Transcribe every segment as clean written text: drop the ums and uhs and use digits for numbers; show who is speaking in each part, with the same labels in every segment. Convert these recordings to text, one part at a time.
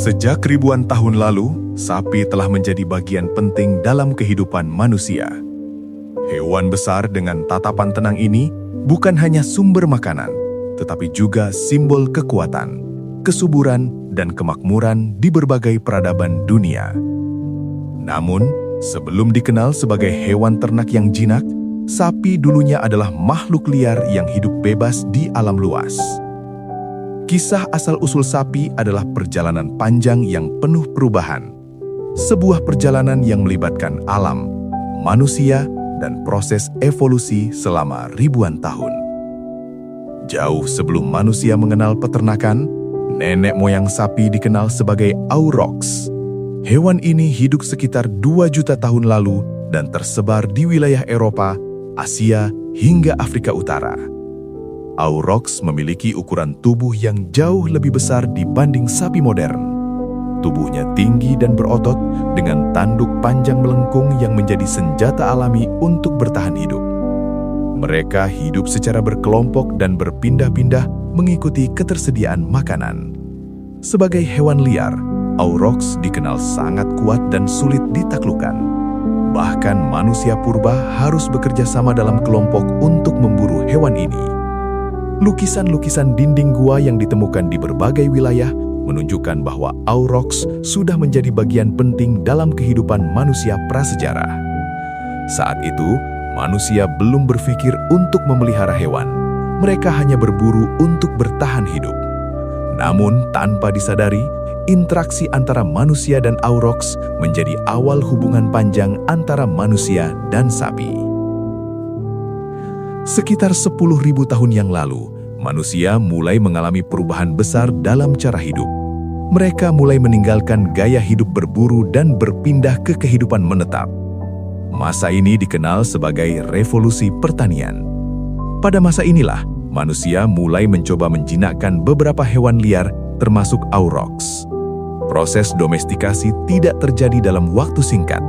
Speaker 1: Sejak ribuan tahun lalu, sapi telah menjadi bagian penting dalam kehidupan manusia. Hewan besar dengan tatapan tenang ini bukan hanya sumber makanan, tetapi juga simbol kekuatan, kesuburan, dan kemakmuran di berbagai peradaban dunia. Namun, sebelum dikenal sebagai hewan ternak yang jinak, sapi dulunya adalah makhluk liar yang hidup bebas di alam luas. Kisah asal-usul sapi adalah perjalanan panjang yang penuh perubahan. Sebuah perjalanan yang melibatkan alam, manusia, dan proses evolusi selama ribuan tahun. Jauh sebelum manusia mengenal peternakan, nenek moyang sapi dikenal sebagai aurochs. Hewan ini hidup sekitar 2 juta tahun lalu dan tersebar di wilayah Eropa, Asia, hingga Afrika Utara. Aurochs memiliki ukuran tubuh yang jauh lebih besar dibanding sapi modern. Tubuhnya tinggi dan berotot dengan tanduk panjang melengkung yang menjadi senjata alami untuk bertahan hidup. Mereka hidup secara berkelompok dan berpindah-pindah mengikuti ketersediaan makanan. Sebagai hewan liar, aurochs dikenal sangat kuat dan sulit ditaklukkan. Bahkan manusia purba harus bekerja sama dalam kelompok untuk memburu hewan ini. Lukisan-lukisan dinding gua yang ditemukan di berbagai wilayah menunjukkan bahwa aurochs sudah menjadi bagian penting dalam kehidupan manusia prasejarah. Saat itu, manusia belum berpikir untuk memelihara hewan. Mereka hanya berburu untuk bertahan hidup. Namun, tanpa disadari, interaksi antara manusia dan aurochs menjadi awal hubungan panjang antara manusia dan sapi. Sekitar 10.000 tahun yang lalu, manusia mulai mengalami perubahan besar dalam cara hidup. Mereka mulai meninggalkan gaya hidup berburu dan berpindah ke kehidupan menetap. Masa ini dikenal sebagai revolusi pertanian. Pada masa inilah, manusia mulai mencoba menjinakkan beberapa hewan liar, termasuk aurochs. Proses domestikasi tidak terjadi dalam waktu singkat.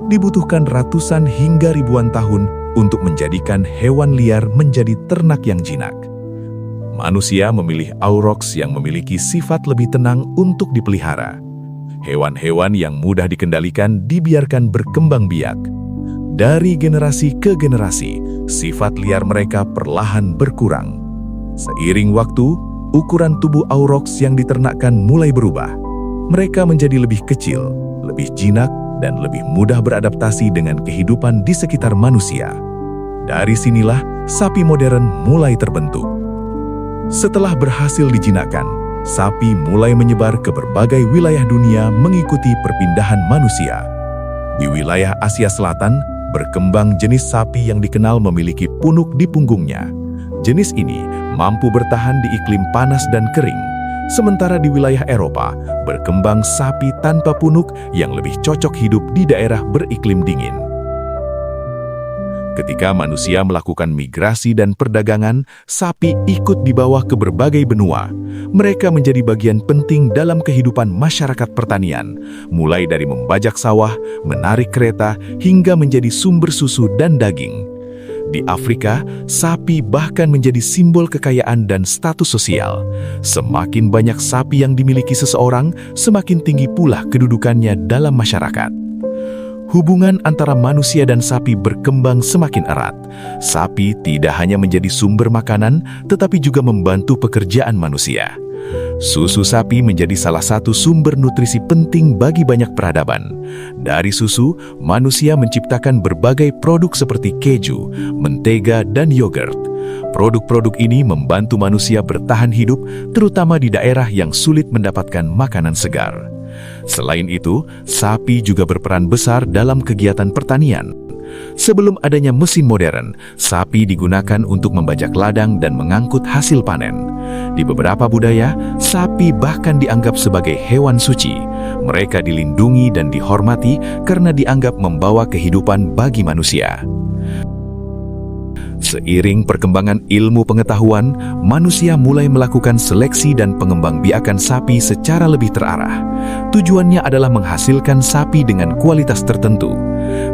Speaker 1: Dibutuhkan ratusan hingga ribuan tahun untuk menjadikan hewan liar menjadi ternak yang jinak. Manusia memilih aurochs yang memiliki sifat lebih tenang untuk dipelihara. Hewan-hewan yang mudah dikendalikan dibiarkan berkembang biak. Dari generasi ke generasi, sifat liar mereka perlahan berkurang. Seiring waktu, ukuran tubuh aurochs yang diternakkan mulai berubah. Mereka menjadi lebih kecil, lebih jinak, dan lebih mudah beradaptasi dengan kehidupan di sekitar manusia. Dari sinilah sapi modern mulai terbentuk. Setelah berhasil dijinakkan, sapi mulai menyebar ke berbagai wilayah dunia mengikuti perpindahan manusia. Di wilayah Asia Selatan, berkembang jenis sapi yang dikenal memiliki punuk di punggungnya. Jenis ini mampu bertahan di iklim panas dan kering. Sementara di wilayah Eropa, berkembang sapi tanpa punuk yang lebih cocok hidup di daerah beriklim dingin. Ketika manusia melakukan migrasi dan perdagangan, sapi ikut dibawa ke berbagai benua. Mereka menjadi bagian penting dalam kehidupan masyarakat pertanian, mulai dari membajak sawah, menarik kereta, hingga menjadi sumber susu dan daging. Di Afrika, sapi bahkan menjadi simbol kekayaan dan status sosial. Semakin banyak sapi yang dimiliki seseorang, semakin tinggi pula kedudukannya dalam masyarakat. Hubungan antara manusia dan sapi berkembang semakin erat. Sapi tidak hanya menjadi sumber makanan, tetapi juga membantu pekerjaan manusia. Susu sapi menjadi salah satu sumber nutrisi penting bagi banyak peradaban. Dari susu, manusia menciptakan berbagai produk seperti keju, mentega, dan yogurt. Produk-produk ini membantu manusia bertahan hidup, terutama di daerah yang sulit mendapatkan makanan segar. Selain itu, sapi juga berperan besar dalam kegiatan pertanian. Sebelum adanya mesin modern, sapi digunakan untuk membajak ladang dan mengangkut hasil panen. Di beberapa budaya, sapi bahkan dianggap sebagai hewan suci. Mereka dilindungi dan dihormati karena dianggap membawa kehidupan bagi manusia.
Speaker 2: Seiring perkembangan ilmu pengetahuan, manusia mulai melakukan seleksi dan pengembangbiakan sapi secara lebih terarah. Tujuannya adalah menghasilkan sapi dengan kualitas tertentu.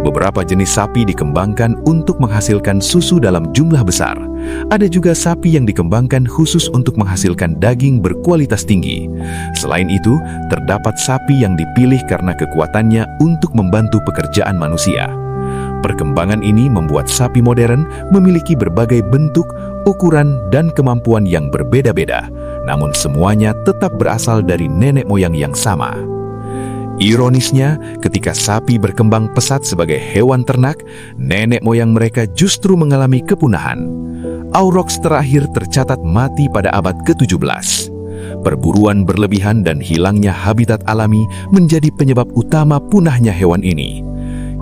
Speaker 2: Beberapa jenis sapi dikembangkan untuk menghasilkan susu dalam jumlah besar. Ada juga sapi yang dikembangkan khusus untuk menghasilkan daging berkualitas tinggi. Selain itu, terdapat sapi yang dipilih karena kekuatannya untuk membantu pekerjaan manusia. Perkembangan ini membuat sapi modern memiliki berbagai bentuk, ukuran, dan kemampuan yang berbeda-beda, namun semuanya tetap berasal dari nenek moyang yang sama. Ironisnya, ketika sapi berkembang pesat sebagai hewan ternak, nenek moyang mereka justru mengalami kepunahan. Aurochs terakhir tercatat mati pada abad ke-17. Perburuan berlebihan dan hilangnya habitat alami menjadi penyebab utama punahnya hewan ini.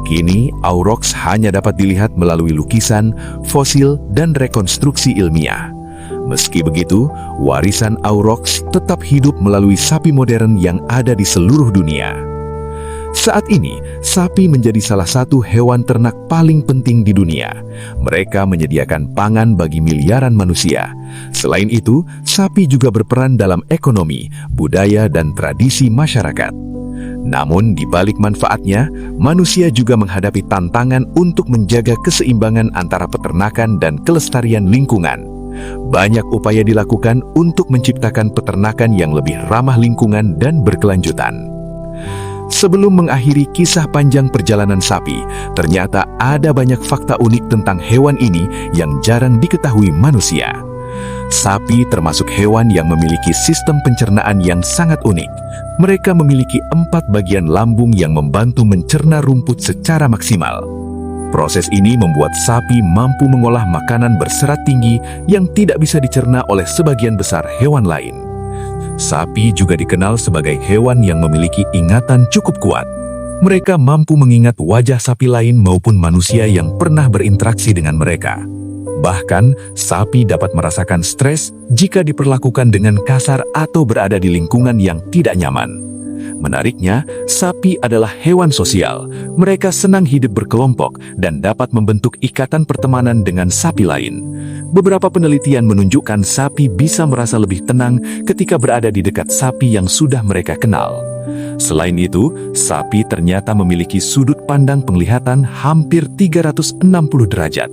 Speaker 2: Kini, Aurochs hanya dapat dilihat melalui lukisan, fosil, dan rekonstruksi ilmiah. Meski begitu, warisan Aurochs tetap hidup melalui sapi modern yang ada di seluruh dunia. Saat ini, sapi menjadi salah satu hewan ternak paling penting di dunia. Mereka menyediakan pangan bagi miliaran manusia. Selain itu, sapi juga berperan dalam ekonomi, budaya, dan tradisi masyarakat. Namun, di balik manfaatnya, manusia juga menghadapi tantangan untuk menjaga keseimbangan antara peternakan dan kelestarian lingkungan. Banyak upaya dilakukan untuk menciptakan peternakan yang lebih ramah lingkungan dan berkelanjutan. Sebelum mengakhiri kisah panjang perjalanan sapi, ternyata ada banyak fakta unik tentang hewan ini yang jarang diketahui manusia. Sapi termasuk hewan yang memiliki sistem pencernaan yang sangat unik. Mereka memiliki 4 bagian lambung yang membantu mencerna rumput secara maksimal. Proses ini membuat sapi mampu mengolah makanan berserat tinggi yang tidak bisa dicerna oleh sebagian besar hewan lain. Sapi juga dikenal sebagai hewan yang memiliki ingatan cukup kuat. Mereka mampu mengingat wajah sapi lain maupun manusia yang pernah berinteraksi dengan mereka. Bahkan, sapi dapat merasakan stres jika diperlakukan dengan kasar atau berada di lingkungan yang tidak nyaman. Menariknya, sapi adalah hewan sosial. Mereka senang hidup berkelompok dan dapat membentuk ikatan pertemanan dengan sapi lain. Beberapa penelitian menunjukkan sapi bisa merasa lebih tenang ketika berada di dekat sapi yang sudah mereka kenal. Selain itu, sapi ternyata memiliki sudut pandang penglihatan hampir 360 derajat.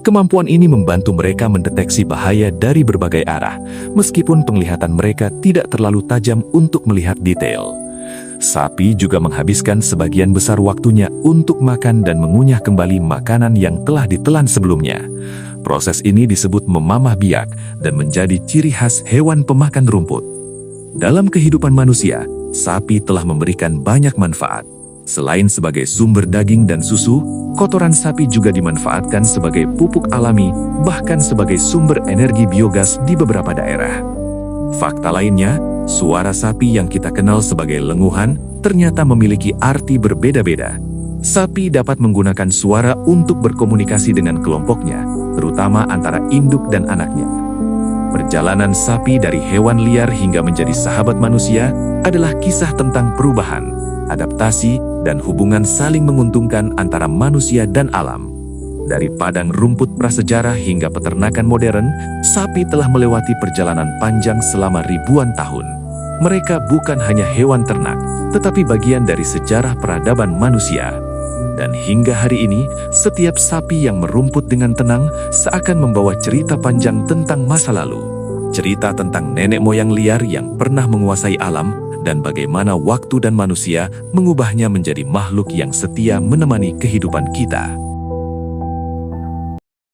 Speaker 2: Kemampuan ini membantu mereka mendeteksi bahaya dari berbagai arah, meskipun penglihatan mereka tidak terlalu tajam untuk melihat detail. Sapi juga menghabiskan sebagian besar waktunya untuk makan dan mengunyah kembali makanan yang telah ditelan sebelumnya. Proses ini disebut memamah biak dan menjadi ciri khas hewan pemakan rumput. Dalam kehidupan manusia, sapi telah memberikan banyak manfaat. Selain sebagai sumber daging dan susu, kotoran sapi juga dimanfaatkan sebagai pupuk alami, bahkan sebagai sumber energi biogas di beberapa daerah. Fakta lainnya, suara sapi yang kita kenal sebagai lenguhan ternyata memiliki arti berbeda-beda. Sapi dapat menggunakan suara untuk berkomunikasi dengan kelompoknya, terutama antara induk dan anaknya. Perjalanan sapi dari hewan liar hingga menjadi sahabat manusia adalah kisah tentang perubahan, adaptasi, dan hubungan saling menguntungkan antara manusia dan alam. Dari padang rumput prasejarah hingga peternakan modern, sapi telah melewati perjalanan panjang selama ribuan tahun. Mereka bukan hanya hewan ternak, tetapi bagian dari sejarah peradaban manusia. Dan hingga hari ini, setiap sapi yang merumput dengan tenang seakan membawa cerita panjang tentang masa lalu. Cerita tentang nenek moyang liar yang pernah menguasai alam, dan bagaimana waktu dan manusia mengubahnya menjadi makhluk yang setia menemani kehidupan kita.